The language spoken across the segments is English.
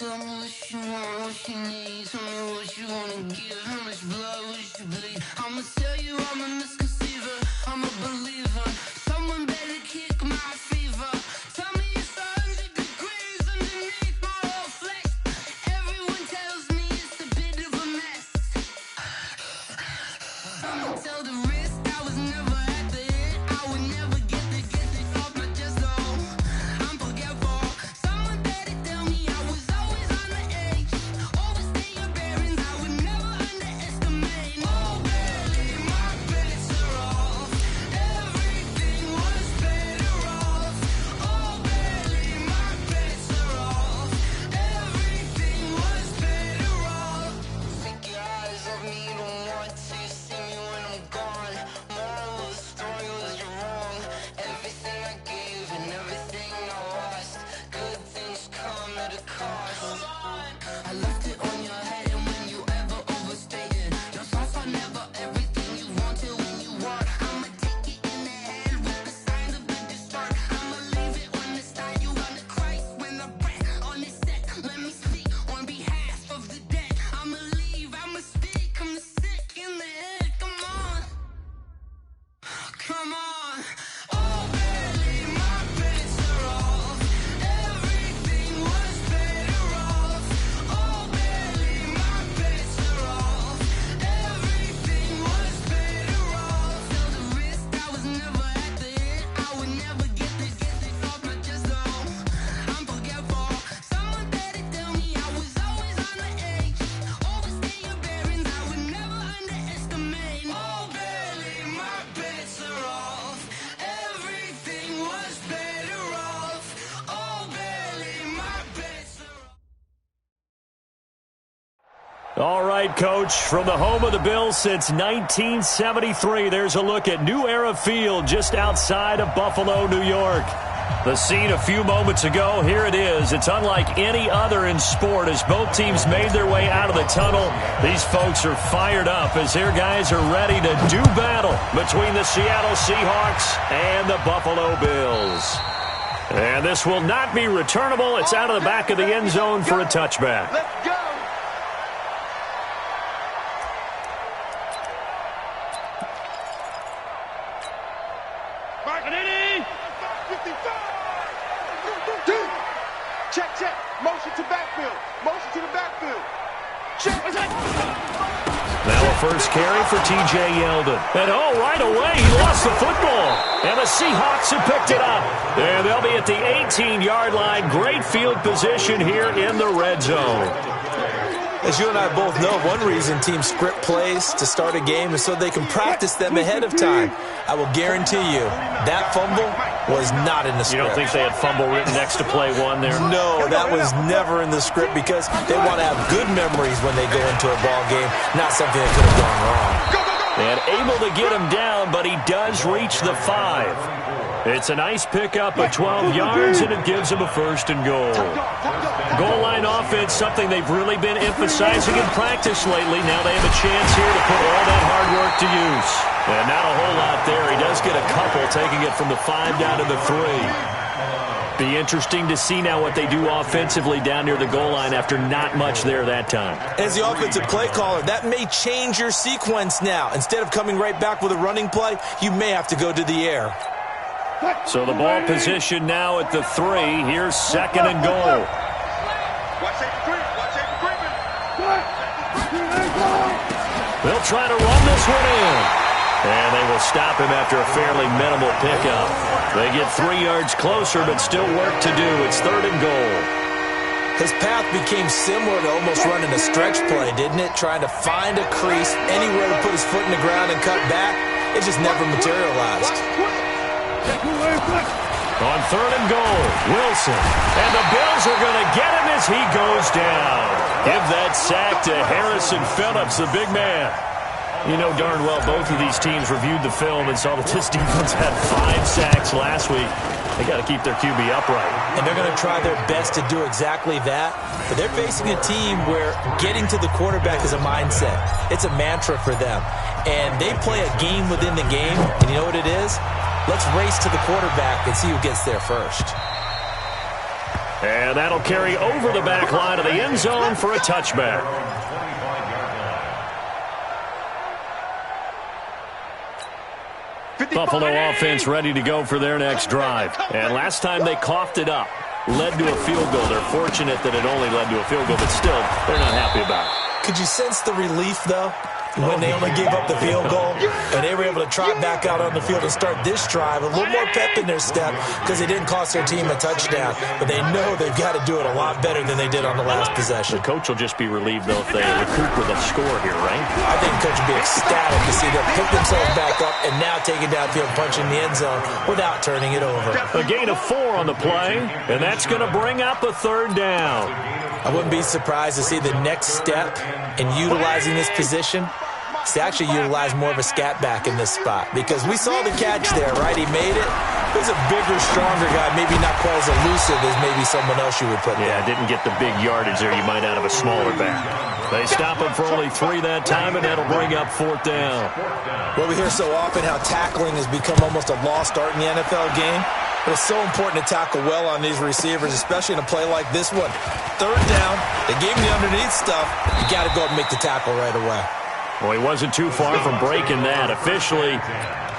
Tell me what you want, what you need. Tell me what you wanna give. How much blood would you bleed? I'ma tell you I'm a misconceiver. I'm a believer. Someone better kick my fever. Tell me it's 100 degrees underneath my whole flesh. Everyone tells me it's a bit of a mess. I'ma tell the risk I was never at the end. I would never get this off my chest. Oh, I'm forgetful. Someone better tell me I was always on the edge. Overstay your bearings. I would never underestimate. Oh, barely my bets are off. Everything was better off. Oh, barely my bets are off. Everything was better off. Take your eyes off me, don't want to see me when I'm gone. Moral of the story was you're wrong. Everything I gave and everything I lost. Good things come at a cost. I left it on your head, and when you ever overstay it, your thoughts are never everything you wanted when you want. I'ma take it in the head with the signs of the distort. I'ma leave it on the side. You on the Christ when the breath on this set. Let me speak on behalf of the dead. I'ma leave, I'ma speak. I'm the sick in the head. Come on, come on. Oh, barely my bets are off. Everything was better off. Oh, barely my bets are off. Everything was better off. Tell the risk I was never at the end. I would never get this off my chest. Oh, I'm forgetful. Someone better tell me I was always on the edge. Overstay your bearings. I would never underestimate. Oh, barely my bets are off. Everything was better off. Oh, barely my bets are off. All right, Coach, from the home of the Bills since 1973, there's a look at New Era Field just outside of Buffalo, New York. The scene a few moments ago, here it is. It's unlike any other in sport as both teams made their way out of the tunnel. These folks are fired up as their guys are ready to do battle between the Seattle Seahawks and the Buffalo Bills. And this will not be returnable. It's out of the back of the end zone for a touchback. Let's go. Check, check. Motion to backfield. Motion to the backfield. Check. Now a first carry for T.J. Yeldon. And right away, he lost the football. And the Seahawks have picked it up. And they'll be at the 18-yard line. Great field position here in the red zone. As you and I both know, one reason teams script plays to start a game is so they can practice them ahead of time. I will guarantee you that fumble was not in the script. You don't think they had fumble written next to play one there? No, that was never in the script because they want to have good memories when they go into a ball game, not something that could have gone wrong. And able to get him down, but he does reach the 5. It's a nice pickup of 12 yards, and it gives him a first and goal. Goal line offense, something they've really been emphasizing in practice lately. Now they have a chance here to put all that hard work to use. And not a whole lot there. He does get a couple, taking it from the 5 down to the 3. Be interesting to see now what they do offensively down near the goal line after not much there that time. As the offensive play caller, that may change your sequence now. Instead of coming right back with a running play, you may have to go to the air. So the ball position now at the 3. Here's second and goal. They'll try to run this one in. And they will stop him after a fairly minimal pickup. They get 3 yards closer, but still work to do. It's third and goal. His path became similar to almost running a stretch play, didn't it? Trying to find a crease, anywhere to put his foot in the ground and cut back. It just never materialized. On third and goal, Wilson. And the Bills are going to get him as he goes down. Give that sack to Harrison Phillips, the big man. You know darn well both of these teams reviewed the film and saw that this defense had 5 sacks last week. They got to keep their QB upright. And they're going to try their best to do exactly that. But they're facing a team where getting to the quarterback is a mindset. It's a mantra for them. And they play a game within the game. And you know what it is? Let's race to the quarterback and see who gets there first. And that'll carry over the back line of the end zone for a touchback. Buffalo offense ready to go for their next drive. And last time they coughed it up, led to a field goal. They're fortunate that it only led to a field goal, but still, they're not happy about it. Could you sense the relief, though, when they only gave up the field goal and they were able to trot back out on the field and start this drive? A little more pep in their step because they didn't cost their team a touchdown, but they know they've got to do it a lot better than they did on the last possession. The coach will just be relieved, though, if they recoup with a score here, right? I think the coach will be ecstatic to see them pick themselves back up and now take it downfield, punching the end zone without turning it over. A gain of 4 on the play, and that's going to bring up a third down. I wouldn't be surprised to see the next step in utilizing this position is to actually utilize more of a scat back in this spot, because we saw the catch there, right? He made it. He's a bigger, stronger guy, maybe not quite as elusive as maybe someone else you would put there. Yeah, didn't get the big yardage there you might out of a smaller back. They stop him for only 3 that time, and that'll bring up 4th down. Well, we hear so often how tackling has become almost a lost art in the NFL game. But it's so important to tackle well on these receivers, especially in a play like this one. 3rd down, they gave him the underneath stuff. You got to go and make the tackle right away. Well, he wasn't too far from breaking that. Officially,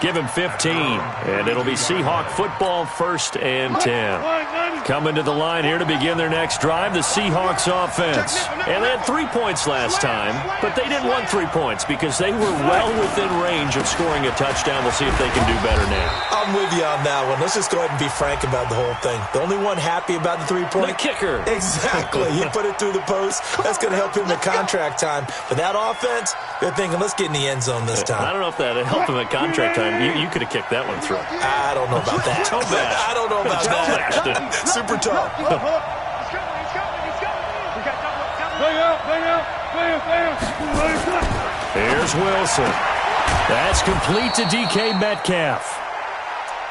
give him 15. And it'll be Seahawk football, 1st and 10. Coming to the line here to begin their next drive, the Seahawks offense. And they had 3 points last time, but they didn't want 3 points because they were well within range of scoring a touchdown. We'll see if they can do better now. I'm with you on that one. Let's just go ahead and be frank about the whole thing. The only one happy about the 3-point? The kicker. Exactly. He put it through the post. That's going to help him at contract time. But that offense, they're thinking, let's get in the end zone this time. I don't know if that helped him at contract time. You could have kicked that one through. I don't know about that. I don't know about that. Super tall. Here's Wilson. That's complete to DK Metcalf.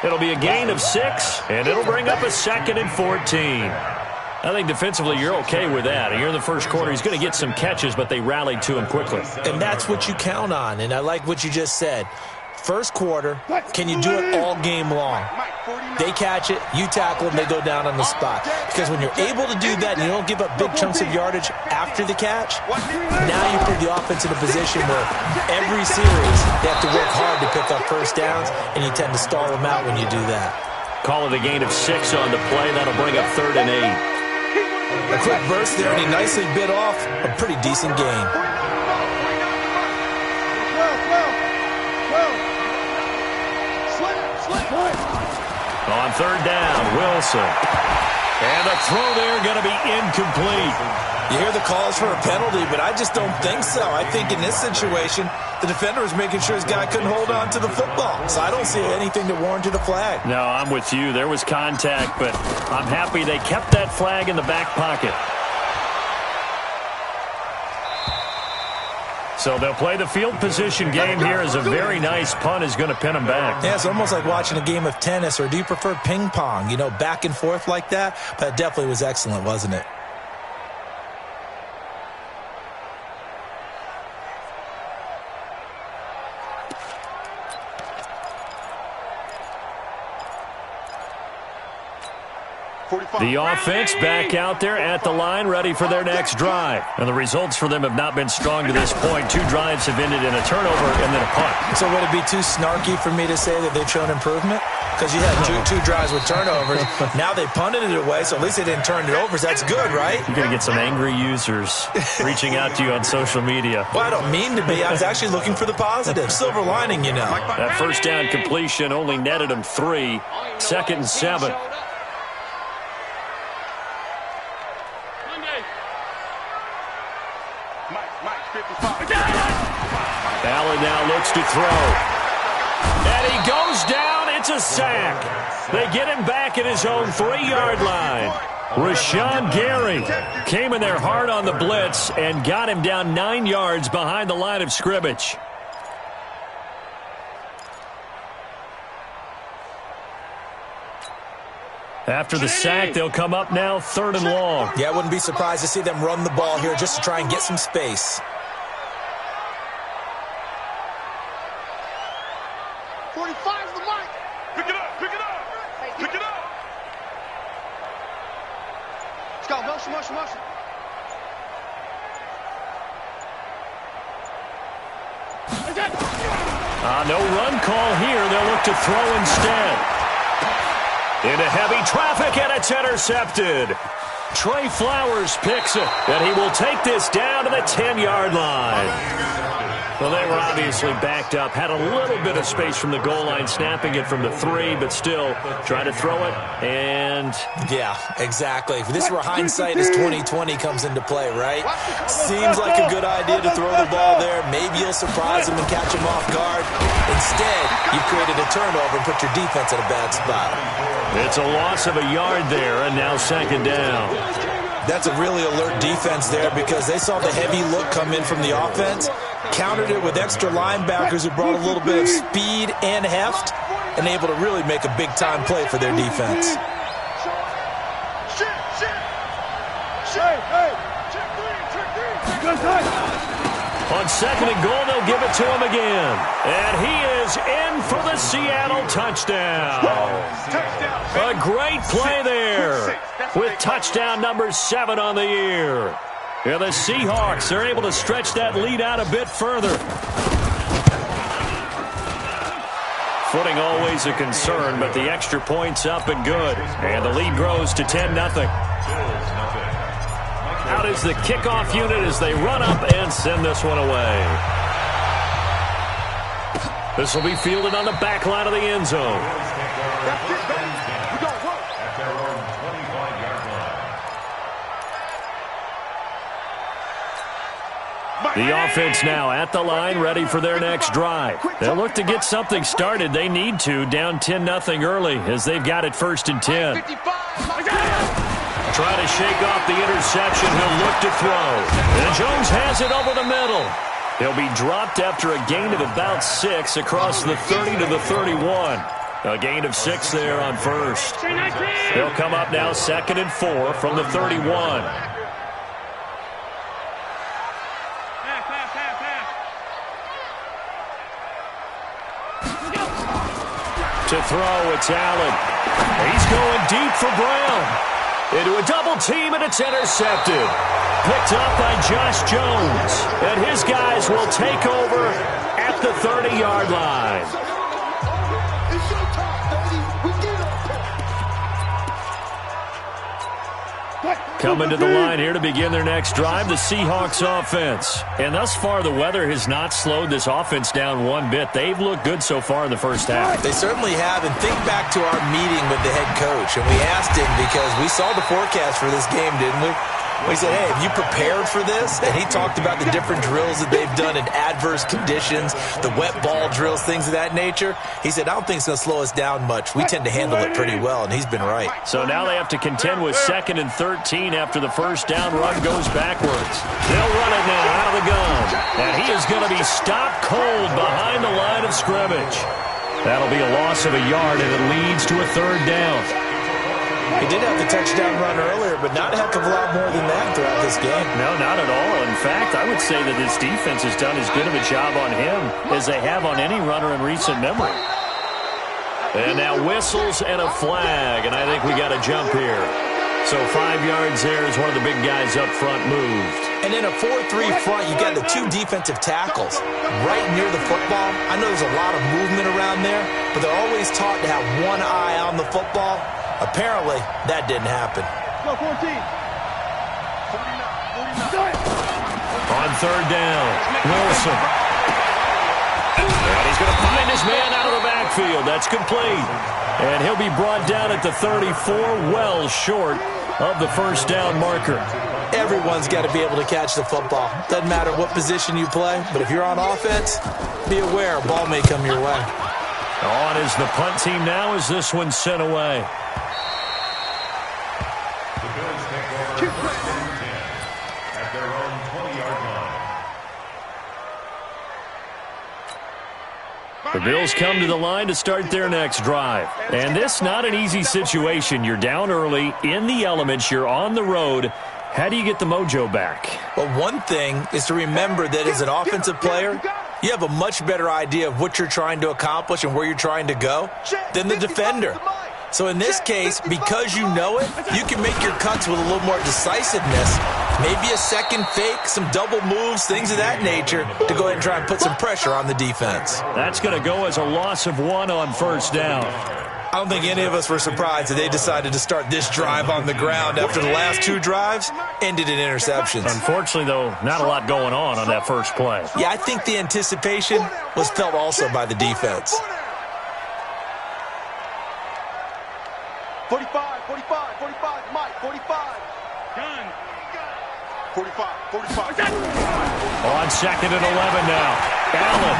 It'll be a gain of 6, and it'll bring up a 2nd and 14. I think defensively you're okay with that. Here in the first quarter, he's going to get some catches, but they rallied to him quickly. And that's what you count on, and I like what you just said. First quarter, can you do it all game long? They catch it, you tackle them, they go down on the spot. Because when you're able to do that and you don't give up big chunks of yardage after the catch, now you put the offense in a position where every series they have to work hard to pick up first downs, and you tend to stall them out when you do that. Call it a gain of 6 on the play. That'll bring up 3rd and 8. A quick burst there, and he nicely bit off a pretty decent gain. On 3rd down, Wilson. And a throw there going to be incomplete. You hear the calls for a penalty, but I just don't think so. I think in this situation, the defender was making sure his guy couldn't hold on to the football. So I don't see anything that warranted a flag. No, I'm with you. There was contact, but I'm happy they kept that flag in the back pocket. So they'll play the field position game here as a very nice punt is going to pin them back. Yeah, it's almost like watching a game of tennis, or do you prefer ping pong? You know, back and forth like that? But it definitely was excellent, wasn't it? The offense back out there at the line, ready for their next drive. And the results for them have not been strong to this point. 2 drives have ended in a turnover and then a punt. So would it be too snarky for me to say that they've shown improvement? Because you had two drives with turnovers. Now they punted it away, so at least they didn't turn it over. So that's good, right? You're going to get some angry users reaching out to you on social media. Well, I don't mean to be. I was actually looking for the positive. Silver lining, you know. That first down completion only netted them 3. 2nd and 7. Allen now looks to throw. And he goes down. It's a sack. They get him back at his own 3-yard line. Rashawn Gary came in there hard on the blitz and got him down 9 yards behind the line of scrimmage. After the sack, they'll come up now 3rd and long. Yeah, I wouldn't be surprised to see them run the ball here just to try and get some space. 45's the mic. Pick it up, pick it up, pick it up. go. Motion, motion, motion. No run call here. They'll look to throw instead. Into heavy traffic, and it's intercepted. Trey Flowers picks it, and he will take this down to the 10-yard line. Well, they were obviously backed up, had a little bit of space from the goal line, snapping it from the 3, but still trying to throw it, and... Yeah, exactly. This is where hindsight is 20/20 comes into play, right? Seems like a good idea to throw the ball there. Maybe you'll surprise him and catch him off guard. Instead, you've created a turnover and put your defense in a bad spot. It's a loss of a yard there, and now second down. That's a really alert defense there because they saw the heavy look come in from the offense, countered it with extra linebackers who brought a little bit of speed and heft, and able to really make a big-time play for their defense. On second and goal, they'll give it to him again. And he is in for the Seattle touchdown. A great play there with touchdown number 7 on the year. Yeah, the Seahawks are able to stretch that lead out a bit further. Footing always a concern, but the extra point's up and good. And the lead grows to 10-0. Out is the kickoff unit as they run up and send this one away. This will be fielded on the back line of the end zone. The offense now at the line, ready for their next drive. They'll look to get something started. They need to, down 10-0 early as they've got it 1st and 10. Trying to shake off the interception. He'll look to throw. And Jones has it over the middle. He'll be dropped after a gain of about 6 across the 30 to the 31. A gain of 6 there on first. They'll come up now 2nd and 4 from the 31. To throw, it's Allen. He's going deep for Brown. Into a double team, and it's intercepted. Picked up by Josh Jones. And his guys will take over at the 30-yard line. Coming to the line here to begin their next drive, the Seahawks offense. And thus far, the weather has not slowed this offense down one bit. They've looked good so far in the first half. They certainly have. And think back to our meeting with the head coach. And we asked him because we saw the forecast for this game, didn't we? We said, hey, have you prepared for this? And he talked about the different drills that they've done in adverse conditions, the wet ball drills, things of that nature. He said, I don't think it's going to slow us down much. We tend to handle it pretty well, and he's been right. So now they have to contend with 2nd and 13 after the first down run goes backwards. They'll run it now out of the gun. And he is going to be stopped cold behind the line of scrimmage. That'll be a loss of a yard, and it leads to a 3rd down. He did have the touchdown run earlier, but not a heck of a lot more than that throughout this game. No, not at all. In fact, I would say that this defense has done as good of a job on him as they have on any runner in recent memory. And now whistles and a flag, and I think we got a jump here. So 5 yards there as one of the big guys up front moved. And in a 4-3 front, you got the 2 defensive tackles right near the football. I know there's a lot of movement around there, but they're always taught to have one eye on the football. Apparently, that didn't happen. Go 14. 49. On 3rd down, Wilson. And he's going to find his man out of the backfield. That's complete. And he'll be brought down at the 34, well short of the 1st down marker. Everyone's got to be able to catch the football. Doesn't matter what position you play, but if you're on offense, be aware a ball may come your way. On is the punt team now as this one's sent away. At their own 20-yard line. The Bills come to the line to start their next drive. And this not an easy situation. You're down early, in the elements, you're on the road. How do you get the mojo back? Well, one thing is to remember that as an offensive player, you have a much better idea of what you're trying to accomplish and where you're trying to go than the defender. So in this case, because you know it, you can make your cuts with a little more decisiveness. Maybe a second fake, some double moves, things of that nature to go ahead and try and put some pressure on the defense. That's going to go as a loss of 1 on first down. I don't think any of us were surprised that they decided to start this drive on the ground after the last 2 drives ended in interceptions. Unfortunately, though, not a lot going on that first play. Yeah, I think the anticipation was felt also by the defense. 45, Mike, 45. Done. 45. On 2nd and 11 now. Allen.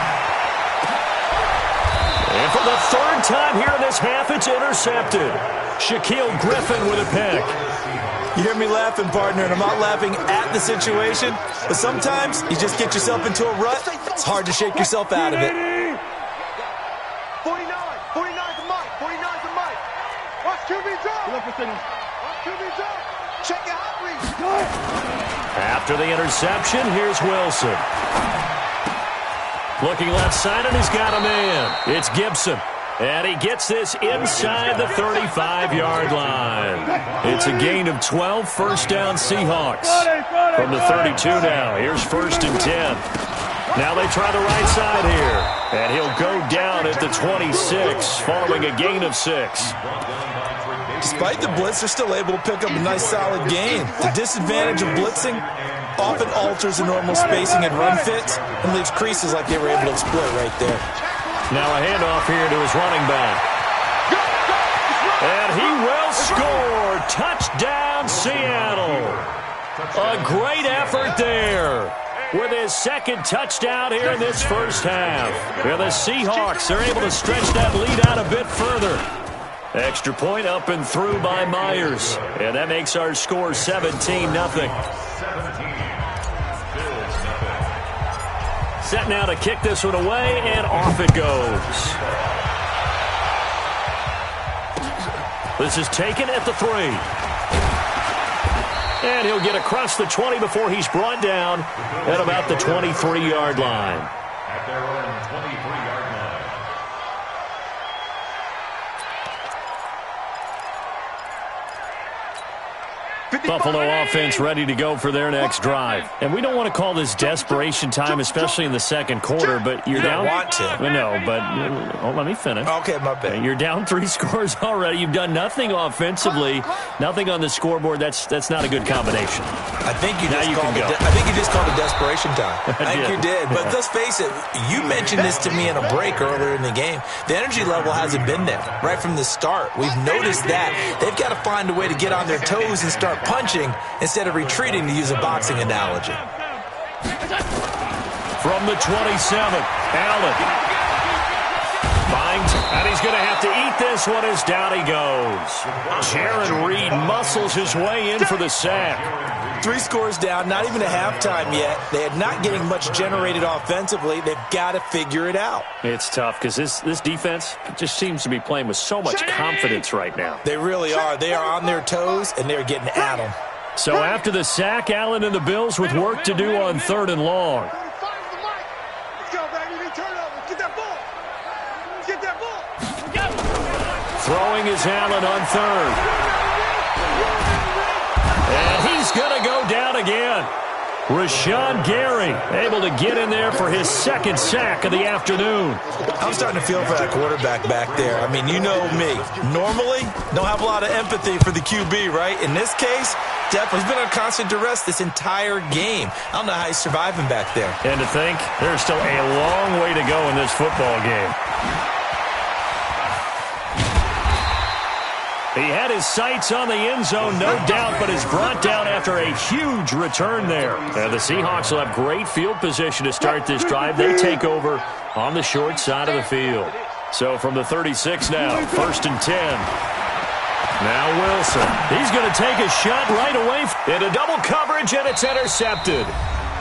And for the 3rd time here in this half, it's intercepted. Shaquille Griffin with a pick. You hear me laughing, partner, and I'm not laughing at the situation, but sometimes you just get yourself into a rut. It's hard to shake yourself out of it. 49 to Mike. Watch QB jump. Watch QB jump. Check your hot read. After the interception, here's Wilson. Looking left side, and he's got a man. It's Gibson. And he gets this inside the 35-yard line. It's a gain of 12, first down Seahawks. From the 32 now, here's 1st and 10. Now they try the right side here. And he'll go down at the 26, following a gain of 6. Despite the blitz, they're still able to pick up a nice, solid gain. The disadvantage of blitzing often alters the normal spacing and run fits and leaves creases like they were able to exploit right there. Now a handoff here to his running back. And he will score. Touchdown, Seattle. A great effort there with his 2nd touchdown here in this first half. And the Seahawks are able to stretch that lead out a bit further. Extra point up and through by Myers. And that makes our score 17-0. Set now to kick this one away, and off it goes. This is taken at the 3. And he'll get across the 20 before he's brought down at about the 23-yard line. At their own 23-yard line. Buffalo offense ready to go for their next drive. And we don't want to call this desperation time, especially in the 2nd quarter, but you're down. You don't want to. No, but let me finish. Okay, my bad. You're down 3 scores already. You've done nothing offensively, nothing on the scoreboard. That's not a good combination. I think you just called it desperation time. I think you did. But let's face it, you mentioned this to me in a break earlier in the game. The energy level hasn't been there right from the start. We've noticed that. They've got to find a way to get on their toes and start punching instead of retreating, to use a boxing analogy. From the 27, Allen. Finds, and he's going to have to eat this one as down he goes. Jaron Reed muscles his way in for the sack. 3 scores down, not even a halftime yet. They are not getting much generated offensively. They've got to figure it out. It's tough because this defense just seems to be playing with so much confidence right now. They really are. They are on their toes, and they're getting at them. So after the sack, Allen and the Bills with work to do on 3rd and long. Throwing is Allen on 3rd. And he's going to go down again. Rashawn Gary able to get in there for his 2nd sack of the afternoon. I'm starting to feel for that quarterback back there. I mean, you know me. Normally, don't have a lot of empathy for the QB, right? In this case, definitely been under constant duress this entire game. I don't know how he's surviving back there. And to think, there's still a long way to go in this football game. He had his sights on the end zone, no doubt, but is brought down after a huge return there. And the Seahawks will have great field position to start this drive. They take over on the short side of the field. So from the 36 now, 1st and 10. Now Wilson. He's going to take a shot right away into double coverage, and it's intercepted.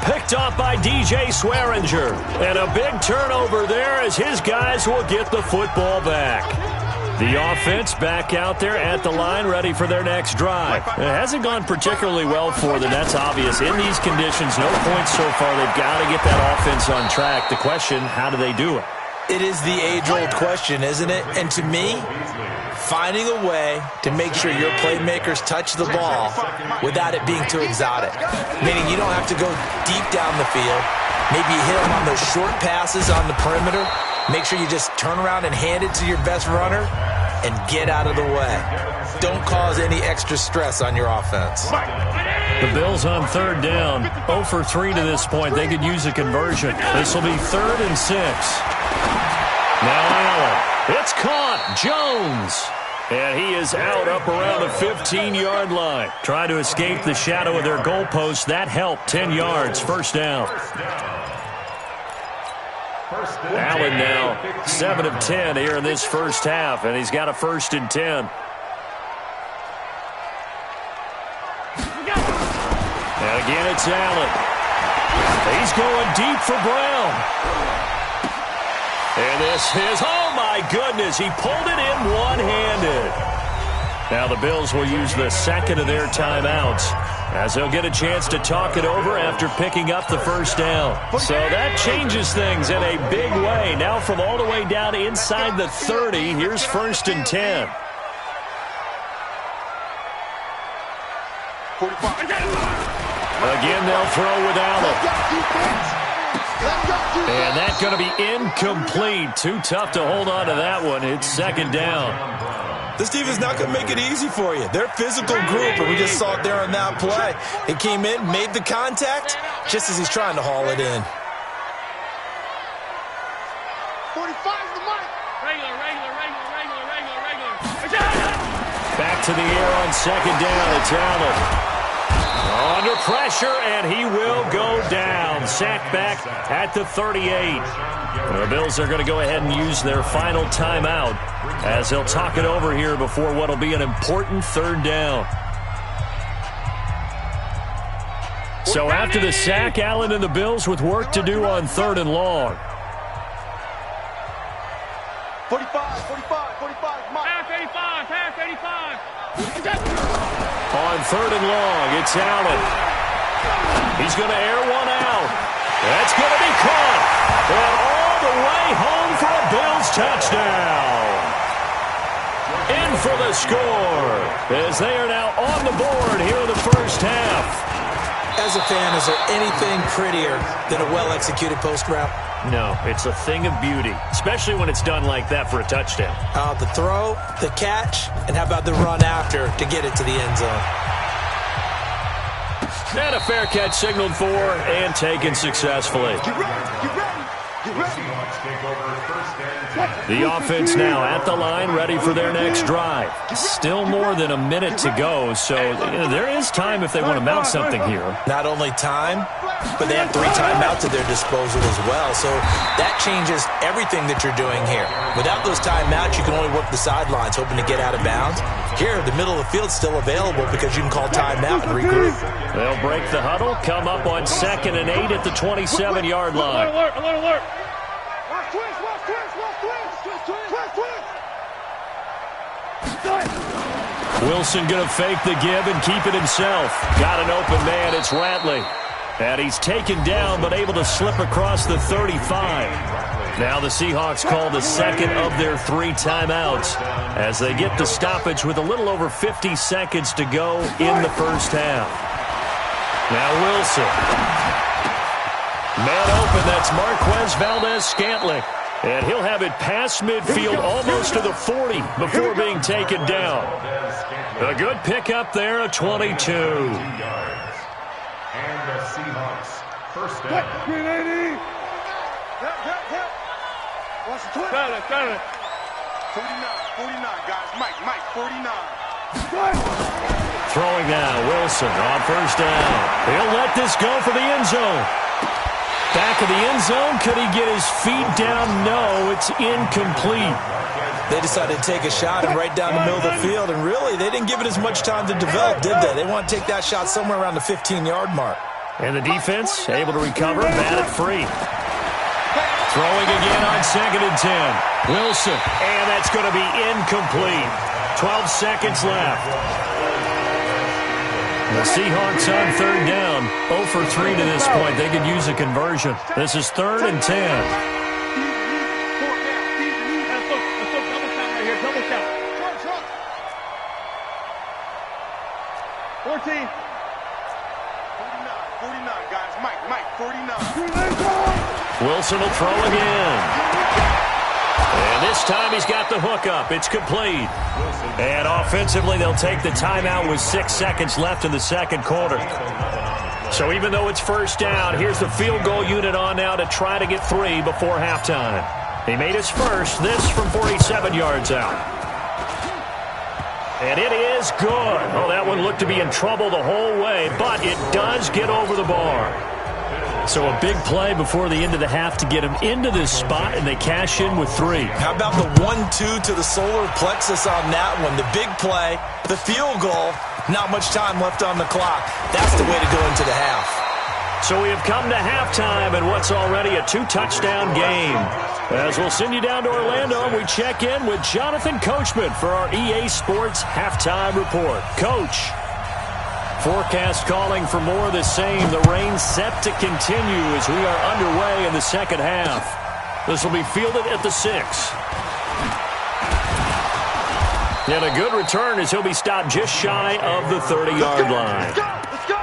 Picked off by DJ Swearinger. And a big turnover there as his guys will get the football back. The offense back out there at the line, ready for their next drive. It hasn't gone particularly well for them, that's obvious. In these conditions, no points so far. They've got to get that offense on track. The question, how do they do it? It is the age-old question, isn't it? And to me, finding a way to make sure your playmakers touch the ball without it being too exotic. Meaning you don't have to go deep down the field. Maybe you hit them on those short passes on the perimeter. Make sure you just turn around and hand it to your best runner and get out of the way. Don't cause any extra stress on your offense. The Bills on third down. 0 for 3 to this point. They could use a conversion. This will be 3rd and 6. Now Allen. It's caught. Jones. And he is out up around the 15-yard line. Trying to escape the shadow of their goalpost. That helped. 10 yards. First down. Allen now 7 of 10 here in this first half, and he's got a 1st and 10. And again, it's Allen. He's going deep for Brown. And this is, oh my goodness, he pulled it in one-handed. Now the Bills will use the second of their timeouts as they'll get a chance to talk it over after picking up the first down. So that changes things in a big way. Now from all the way down inside the 30, here's 1st and 10. Again, they'll throw with Allen. And that's going to be incomplete. Too tough to hold on to that one. It's 2nd down. This defense is not going to make it easy for you. They're a physical group, and we just saw it there on that play. He came in, made the contact, just as he's trying to haul it in. 45 is the mic. Regular. Back to the air on 2nd down. It's Allen. Under pressure, and he will go down. Sacked back at the 38. The Bills are going to go ahead and use their final timeout as they'll talk it over here before what will be an important 3rd down. So after the sack, Allen and the Bills with work to do on 3rd and long. 45, Mike. Pass 85. On 3rd and long, it's Allen. He's going to air one out. That's going to be caught. And all the way home for a Bills touchdown. In for the score as they are now on the board here in the first half. As a fan, is there anything prettier than a well-executed post route? No, it's a thing of beauty, especially when it's done like that for a touchdown. The throw, the catch, and how about the run after to get it to the end zone? And a fair catch signaled for and taken successfully. Get ready. The offense now at the line, ready for their next drive. Still more than a minute to go, so there is time if they want to mount something here. Not only time, but they have 3 timeouts at their disposal as well, so that changes everything that you're doing here. Without those timeouts, you can only work the sidelines, hoping to get out of bounds. Here, the middle of the field's still available because you can call timeout and regroup. They'll break the huddle, come up on 2nd and 8 at the 27-yard line. Alert. Wilson going to fake the give and keep it himself. Got an open man, it's Ratley. And he's taken down but able to slip across the 35. Now the Seahawks call the second of their 3 timeouts as they get the stoppage with a little over 50 seconds to go in the first half. Now Wilson. Man open, that's Marquez Valdez-Scantling. And he'll have it past midfield almost to the 40 before being taken down. A good pickup there, a 22. And the Seahawks first down. 380. Watch the 20. 49, guys. Mike, 49. Throwing now, Wilson on first down. He'll let this go for the end zone. Back of the end zone, could he get his feet down? No, it's incomplete. They decided to take a shot and right down the middle of the field, and really, they didn't give it as much time to develop, did they? They want to take that shot somewhere around the 15-yard mark. And the defense able to recover, bat it free. Throwing again on 2nd and 10. Wilson, and that's going to be incomplete. 12 seconds left. The Seahawks on 3rd down, 0 for 3 to this point. They could use a conversion. This is 3rd and 10. Double count right here. Double count. 14. 49, guys. Mike, 49. Wilson will throw again. And this time he's got the hook up. It's complete. And offensively, they'll take the timeout with 6 seconds left in the second quarter. So even though it's first down, here's the field goal unit on now to try to get 3 before halftime. He made his first, this from 47 yards out. And it is good. Oh, that one looked to be in trouble the whole way, but it does get over the bar. So a big play before the end of the half to get him into this spot, and they cash in with 3. How about the 1-2 to the solar plexus on that one? The big play, the field goal, not much time left on the clock. That's the way to go into the half. So we have come to halftime in what's already a 2-touchdown game. As we'll send you down to Orlando, we check in with Jonathan Coachman for our EA Sports Halftime Report. Coach. Forecast calling for more of the same. The rain set to continue as we are underway in the second half. This will be fielded at the 6. And a good return as he'll be stopped just shy of the 30-yard line. Let's go.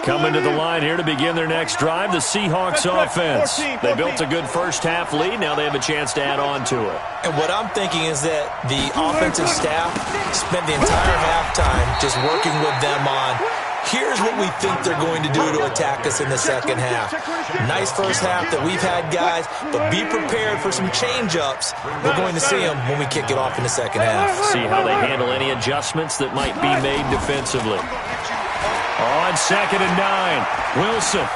Coming to the line here to begin their next drive, the Seahawks offense. They built a good first-half lead. Now they have a chance to add on to it. And what I'm thinking is that the offensive staff spent the entire halftime just working with them on, here's what we think they're going to do to attack us in the second half. Nice first half that we've had, guys, but be prepared for some change-ups. We're going to see them when we kick it off in the second half. See how they handle any adjustments that might be made defensively. On 2nd and 9, Wilson.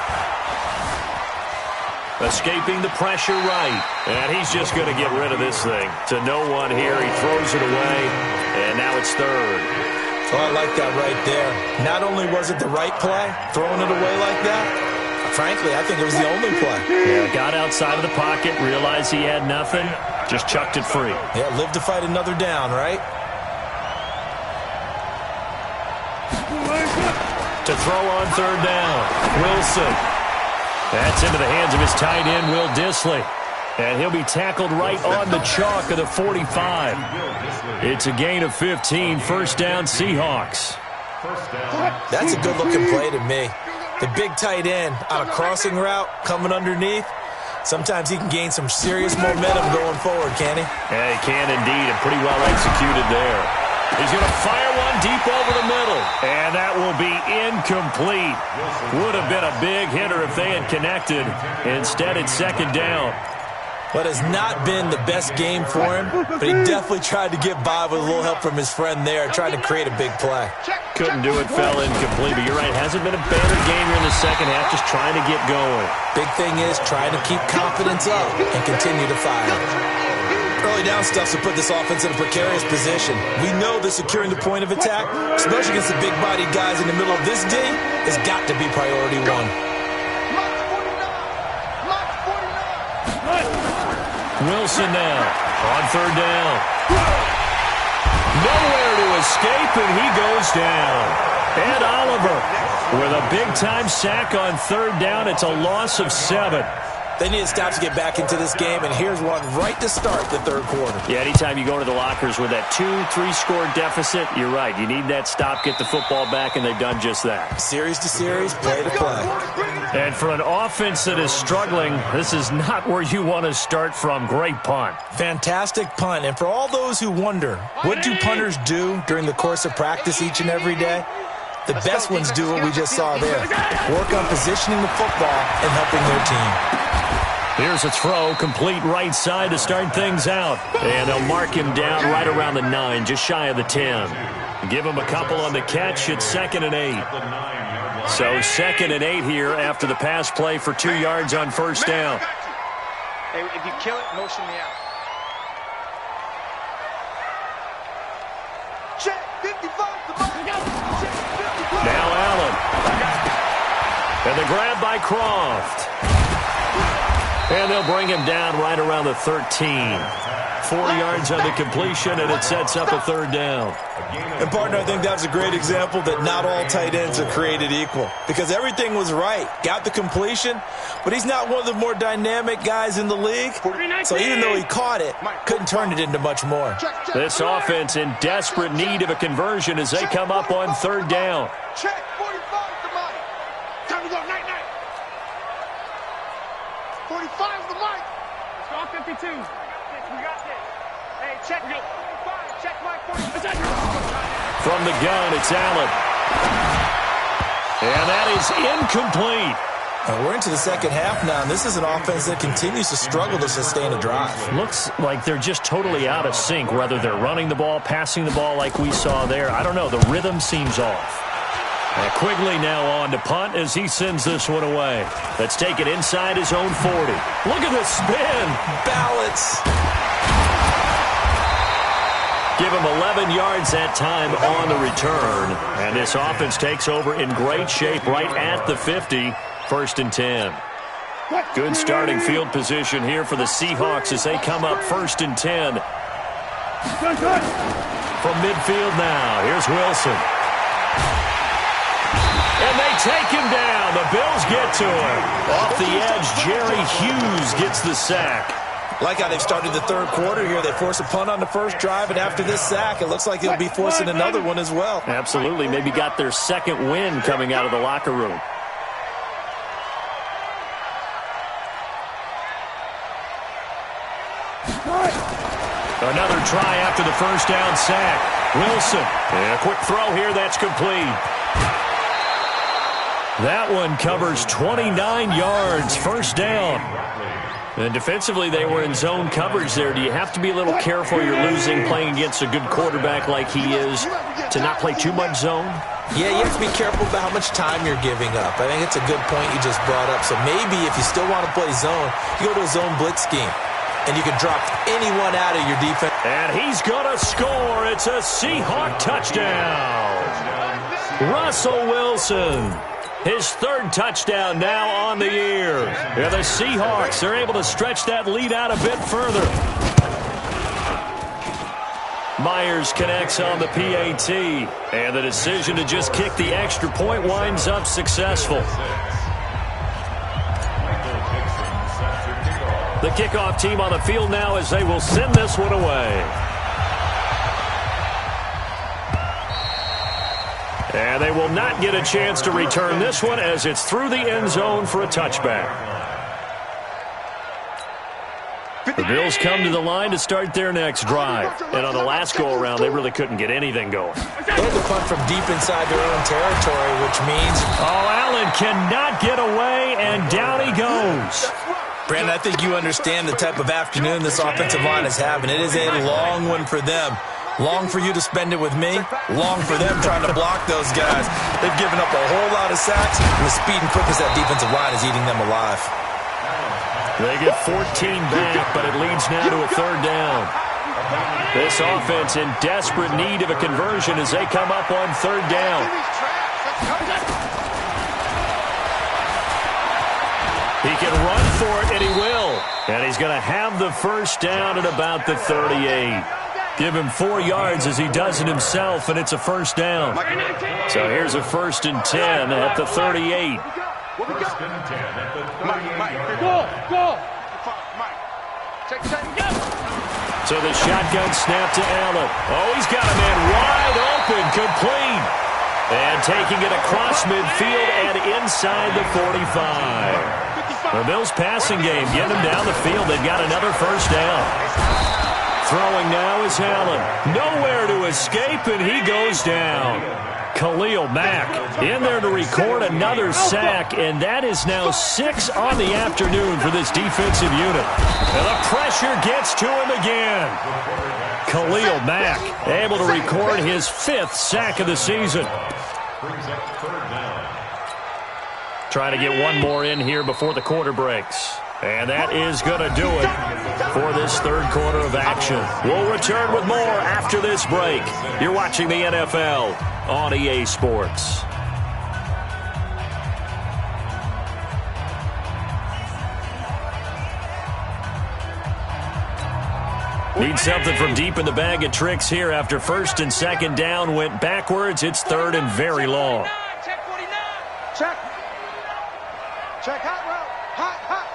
Escaping the pressure right. And he's just going to get rid of this thing. To no one here. He throws it away. And now it's 3rd. Oh, I like that right there. Not only was it the right play, throwing it away like that, frankly, I think it was the only play. Yeah, got outside of the pocket, realized he had nothing, just chucked it free. Yeah, live to fight another down, right? To throw on 3rd down, Wilson. That's into the hands of his tight end, Will Dissly. And he'll be tackled right on the chalk of the 45. It's a gain of 15, first down Seahawks. That's a good-looking play to me. The big tight end on a crossing route coming underneath. Sometimes he can gain some serious momentum going forward, can he? Yeah, he can indeed, and pretty well executed there. He's going to fire one deep over the middle, and that will be incomplete. Would have been a big hitter if they had connected. Instead, it's 2nd down. What has not been the best game for him, but he definitely tried to get by with a little help from his friend there, trying to create a big play. Couldn't do it, fell incomplete, but you're right, hasn't been a better game here in the second half, just trying to get going. Big thing is trying to keep confidence up and continue to fire. Early down stuff to put this offense in a precarious position. We know that securing the point of attack, especially against the big-bodied guys in the middle of this D, has got to be priority 1. Wilson now on 3rd down. Nowhere to escape, and he goes down. Ed Oliver with a big-time sack on 3rd down. It's a loss of 7. They need to stop to get back into this game, and here's one right to start the 3rd quarter. Yeah, anytime you go to the lockers with that 2-3 score deficit, you're right. You need that stop, get the football back, and they've done just that. Series to series, play to play. And for an offense that is struggling, this is not where you want to start from. Great punt. Fantastic punt. And for all those who wonder, what do punters do during the course of practice each and every day? The best ones do what we just saw there. Work on positioning the football and helping their team. Here's a throw, complete right side to start things out. And they'll mark him down right around the 9, just shy of the 10. Give him a couple on the catch. It's 2nd and 8. So 2nd and 8 here after the pass play for 2 yards on 1st down. Hey, if you kill it, motion me out. Check 55. Now Allen. And the grab by Croft. And they'll bring him down right around the 13. 4 yards on the completion, and it sets up a third down. And, partner, I think that was a great example that not all tight ends are created equal, because everything was right. Got the completion, but he's not one of the more dynamic guys in the league. So even though he caught it, couldn't turn it into much more. This offense in desperate need of a conversion as they come up on third down. Check 45 the mic. Time to go, night. 45 the mic. Let's go 52. We got this. Hey, check. 45. Check Mike 45. From the gun, it's Allen. And that is incomplete. We're into the second half now, and this is an offense that continues to struggle to sustain a drive. Looks like they're just totally out of sync, whether they're running the ball, passing the ball like we saw there. I don't know. The rhythm seems off. And Quigley now on to punt as he sends this one away. Let's take it inside his own 40. Look at the spin. Balance. Give him 11 yards that time on the return. And this offense takes over in great shape right at the 50. 1st and 10. Good starting field position here for the Seahawks as they come up 1st and 10. From midfield now, here's Wilson. And they take him down. The Bills get to him. Off the edge, Jerry Hughes gets the sack. Like how they've started the third quarter here. They force a punt on the first drive, and after this sack, it looks like they'll be forcing another one as well. Absolutely. Maybe got their second win coming out of the locker room. Another try after the first down sack. Wilson. And a quick throw here. That's complete. That one covers 29 yards. First down. And defensively, they were in zone coverage there. Do you have to be a little careful? You're losing playing against a good quarterback like he is to not play too much zone? Yeah, you have to be careful about how much time you're giving up. I think it's a good point you just brought up. So maybe if you still want to play zone, you go to a zone blitz scheme. And you can drop anyone out of your defense. And he's going to score. It's a Seahawk touchdown. Russell Wilson. His third touchdown now on the year. Yeah, the Seahawks are able to stretch that lead out a bit further. Myers connects on the PAT. And the decision to just kick the extra point winds up successful. The kickoff team on the field now as they will send this one away. And they will not get a chance to return this one as it's through the end zone for a touchback. The Bills come to the line to start their next drive. And on the last go-around, they really couldn't get anything going. They had to punt from deep inside their own territory, which means... Oh, Allen cannot get away, and down he goes. Brandon, I think you understand the type of afternoon this offensive line is having. It is a long one for them. Long for you to spend it with me. Long for them trying to block those guys. They've given up a whole lot of sacks, and the speed and quickness of that defensive line is eating them alive. They get 14 back, but it leads now to a third down. This offense in desperate need of a conversion as they come up on third down. He can run for it, and he will. And he's going to have the first down at about the 38. Give him 4 yards as he does it himself, and it's a first down. So here's a 1st and 10 at the 38. First and 10 at the 38. Go! So the shotgun snap to Allen. Oh, he's got a man wide open, complete. And taking it across midfield and inside the 45. The Bills' passing game getting them down the field. They've got another first down. Throwing now is Allen. Nowhere to escape, and he goes down. Khalil Mack in there to record another sack, and that is now 6 on the afternoon for this defensive unit. And the pressure gets to him again. Khalil Mack able to record his 5th sack of the season. Trying to get one more in here before the quarter breaks. And that is going to do it for this third quarter of action. We'll return with more after this break. You're watching the NFL on EA Sports. Need something from deep in the bag of tricks here after first and second down went backwards. It's third and very long. Check 49. Check. Check hot route. Hot, hot.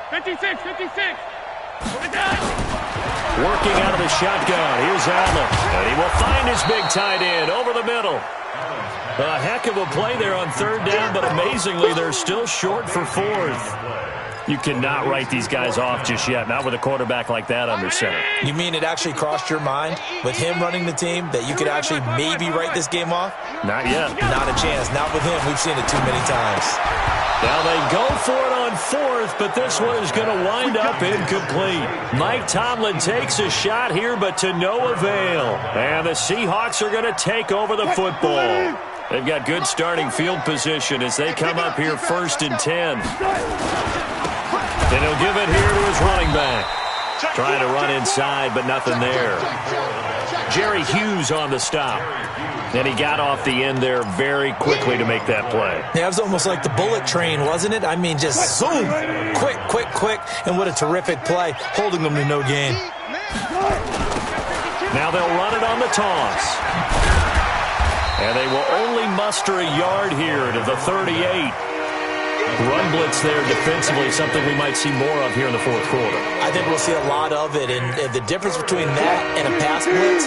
56, 56. Working out of the shotgun. Here's Allen. And he will find his big tight end over the middle. A heck of a play there on third down, but amazingly, they're still short for fourth. You cannot write these guys off just yet, not with a quarterback like that under center. You mean it actually crossed your mind with him running the team that you could actually maybe write this game off? Not yet. Not a chance. Not with him. We've seen it too many times. Now they go for it on fourth, but this one is going to wind up incomplete. Mike Tomlin takes a shot here, but to no avail. And the Seahawks are going to take over the football. They've got good starting field position as they come up here first and 10. And he'll give it here to his running back. Trying to run inside, but nothing there. Jerry Hughes on the stop. And he got off the end there very quickly to make that play. Yeah, it was almost like the bullet train, wasn't it? I mean, just zoom. Quick, quick, quick. And what a terrific play, holding them to no gain. Now they'll run it on the toss. And they will only muster a yard here to the 38. Run blitz there defensively, something we might see more of here in the fourth quarter. I think we'll see a lot of it, and the difference between that and a pass blitz,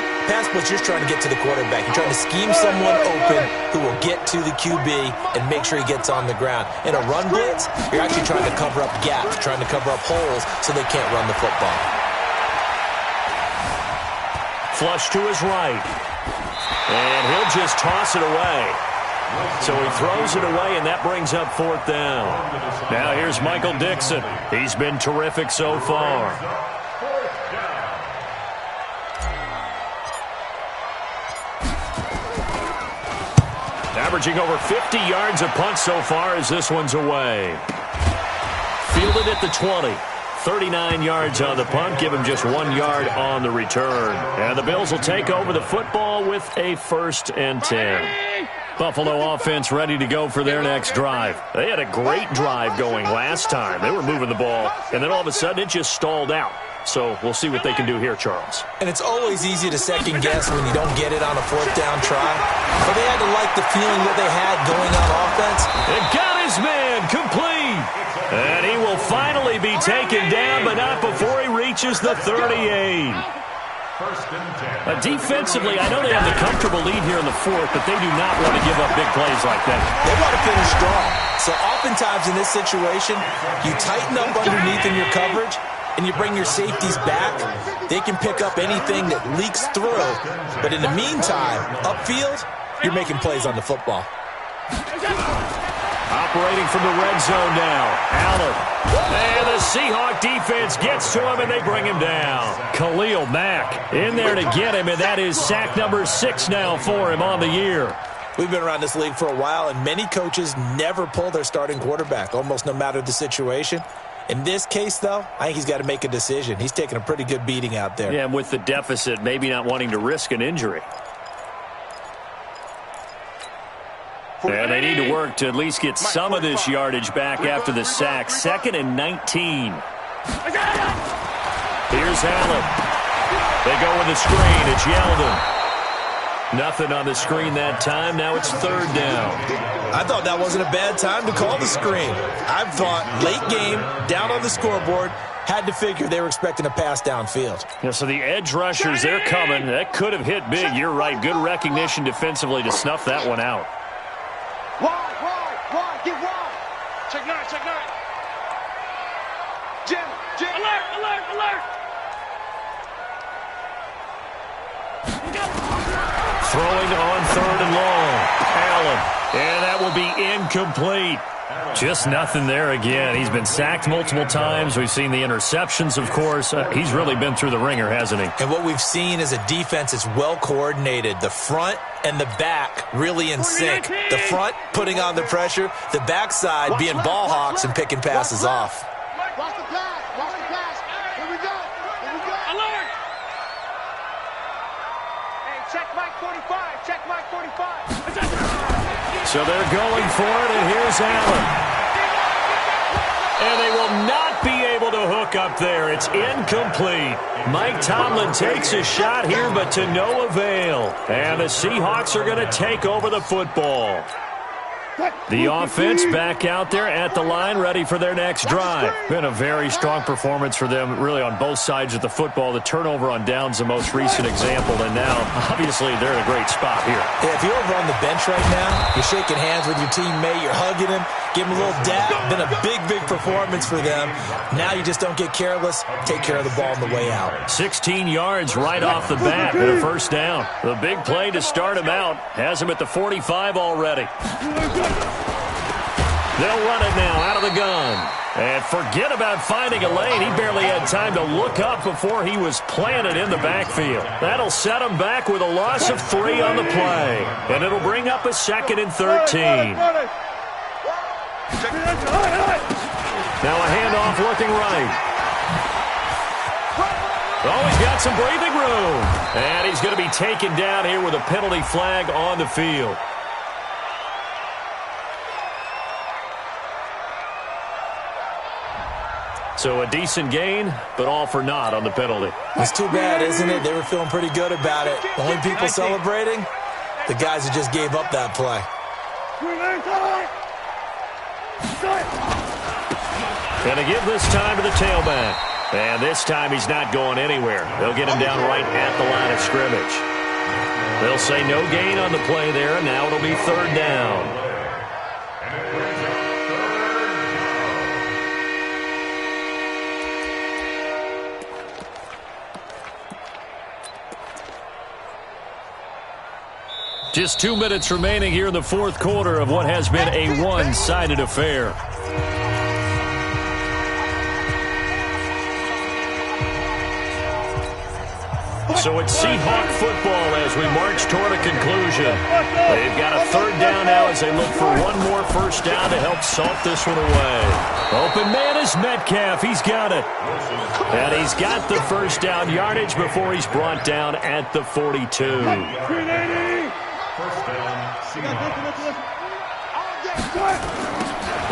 you're trying to get to the quarterback. You're trying to scheme someone open who will get to the QB and make sure he gets on the ground. In a run blitz, you're actually trying to cover up gaps, trying to cover up holes so they can't run the football. Flush to his right. And he'll just toss it away. So he throws it away, and that brings up fourth down. Now here's Michael Dixon. He's been terrific so far. Averaging over 50 yards a punt so far as this one's away. Fielded at the 20. 39 yards on the punt. Give him just 1 yard on the return. And the Bills will take over the football with a first and 10. Buffalo offense ready to go for their next drive. They had a great drive going last time. They were moving the ball, and then all of a sudden it just stalled out. So we'll see what they can do here, Charles. And it's always easy to second guess when you don't get it on a fourth down try. But they had to like the feeling that they had going on offense. And got his man complete. And he will finally be taken down, but not before he reaches the 38. Defensively, I know they have the comfortable lead here in the fourth, but they do not want to give up big plays like that. They want to finish strong. So oftentimes in this situation, you tighten up underneath in your coverage, and you bring your safeties back. They can pick up anything that leaks through. But in the meantime, upfield, you're making plays on the football. Operating from the red zone now. Allen. And the Seahawk defense gets to him, and they bring him down. Khalil Mack in there to get him, and that is sack number 6 now for him on the year. We've been around this league for a while, and many coaches never pull their starting quarterback, almost no matter the situation. In this case, though, I think he's got to make a decision. He's taking a pretty good beating out there. Yeah, and with the deficit, maybe not wanting to risk an injury. And they need to work to at least get some of this yardage back after the sack. 2nd and 19. Here's Allen. They go with the screen. It's Yeldon. Nothing on the screen that time. Now it's third down. I thought that wasn't a bad time to call the screen. I thought late game, down on the scoreboard, had to figure they were expecting a pass downfield. Yeah, so the edge rushers, they're coming. That could have hit big. You're right. Good recognition defensively to snuff that one out. Wide, get wide. Check 9, check 9. Jim. Alert, alert, alert. Throwing on third and long. Allen. And that will be incomplete. Just nothing there again. He's been sacked multiple times. We've seen the interceptions, of course. He's really been through the ringer, hasn't he? And what we've seen is a defense that's well coordinated. The front and the back really in sync. The front putting on the pressure. The backside being ball hawks and picking passes off. Watch the pass. Watch the pass. Here we go. Here we go. Alert. Hey, check Mike 45. Check Mike 45. So they're going for it, and here's Allen. And they will not be able to hook up there. It's incomplete. Mike Tomlin takes a shot here, but to no avail. And the Seahawks are going to take over the football. The offense back out there at the line, ready for their next drive. Been a very strong performance for them, really, on both sides of the football. The turnover on downs, the most recent example, and now, obviously, they're in a great spot here. Yeah, if you're over on the bench right now, you're shaking hands with your teammate, you're hugging him, give him a little dab. Been a big, big performance for them. Now you just don't get careless. Take care of the ball on the way out. 16 yards right off the bat and a first down. The big play to start him out has him at the 45 already. They'll run it now out of the gun. And forget about finding a lane. He barely had time to look up before he was planted in the backfield. That'll set him back with a loss of 3 on the play. And it'll bring up a 2nd and 13. Now a handoff looking right. Oh, he's got some breathing room. And he's going to be taken down here with a penalty flag on the field. So a decent gain, but all for naught on the penalty. It's too bad, isn't it? They were feeling pretty good about it. The only people celebrating, the guys that just gave up that play. Going to give this time to the tailback. And this time he's not going anywhere. They'll get him down right at the line of scrimmage. They'll say no gain on the play there, and now it'll be 3rd down. Just 2 minutes remaining here in the 4th quarter of what has been a one-sided affair. So it's Seahawk football as we march toward a conclusion. They've got a 3rd down now as they look for one more first down to help salt this one away. Open man is Metcalf. He's got it. And he's got the first down yardage before he's brought down at the 42.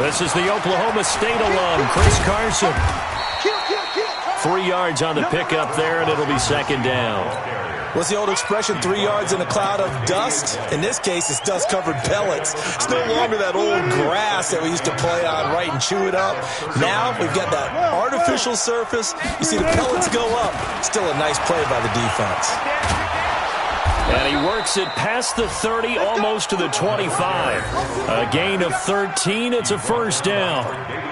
This is the Oklahoma State alum, Chris Carson. 3 yards on the pickup there, and it'll be 2nd down. What's the old expression, 3 yards in a cloud of dust? In this case, it's dust-covered pellets. It's no longer that old grass that we used to play on, right, and chew it up. Now we've got that artificial surface. You see the pellets go up. Still a nice play by the defense. And he works it past the 30, almost to the 25. A gain of 13. It's a first down.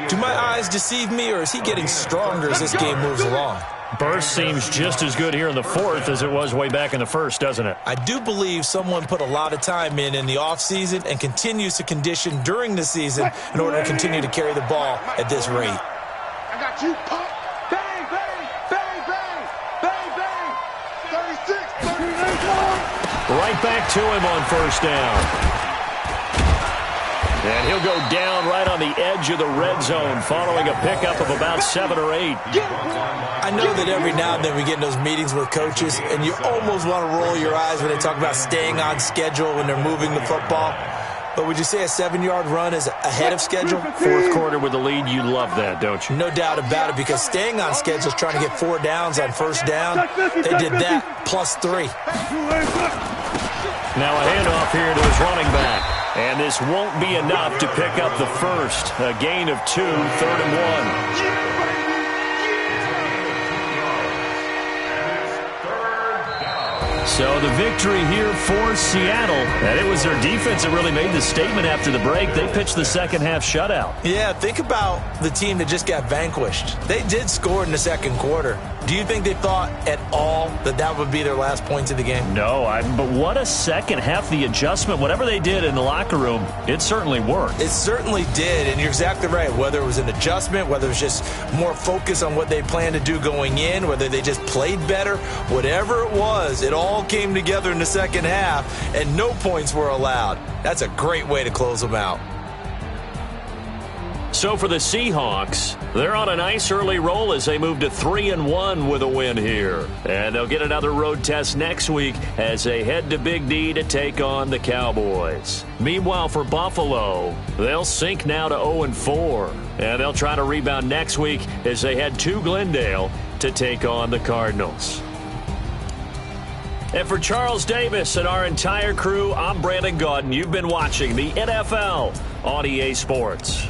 Do my eyes deceive me, or is he getting stronger as this game moves along? Burst seems just as good here in the 4th as it was way back in the 1st, doesn't it? I do believe someone put a lot of time in the offseason and continues to condition during the season in order to continue to carry the ball at this rate. I got you, pop. Bang, bang, bang, bang, bang, bang. 36, 38. Right back to him on first down. And he'll go down right on the edge of the red zone following a pickup of about 7 or 8. I know that every now and then we get in those meetings with coaches, and you almost want to roll your eyes when they talk about staying on schedule when they're moving the football. But would you say a 7-yard run is ahead of schedule? 4th quarter with the lead, you love that, don't you? No doubt about it, because staying on schedule is trying to get 4 downs on first down. They did that plus 3. Now a handoff here to his running back. And this won't be enough to pick up the first. A gain of 2, 3rd and 1. So the victory here for Seattle. And it was their defense that really made the statement after the break. They pitched the second half shutout. Yeah, think about the team that just got vanquished. They did score in the 2nd quarter. Do you think they thought at all that that would be their last points of the game? No, but what a second half. The adjustment, whatever they did in the locker room, it certainly worked. It certainly did, and you're exactly right. Whether it was an adjustment, whether it was just more focus on what they planned to do going in, whether they just played better, whatever it was, it all came together in the second half, and no points were allowed. That's a great way to close them out. So for the Seahawks, they're on a nice early roll as they move to 3-1 with a win here. And they'll get another road test next week as they head to Big D to take on the Cowboys. Meanwhile, for Buffalo, they'll sink now to 0-4. And they'll try to rebound next week as they head to Glendale to take on the Cardinals. And for Charles Davis and our entire crew, I'm Brandon Gaudin. You've been watching the NFL on EA Sports.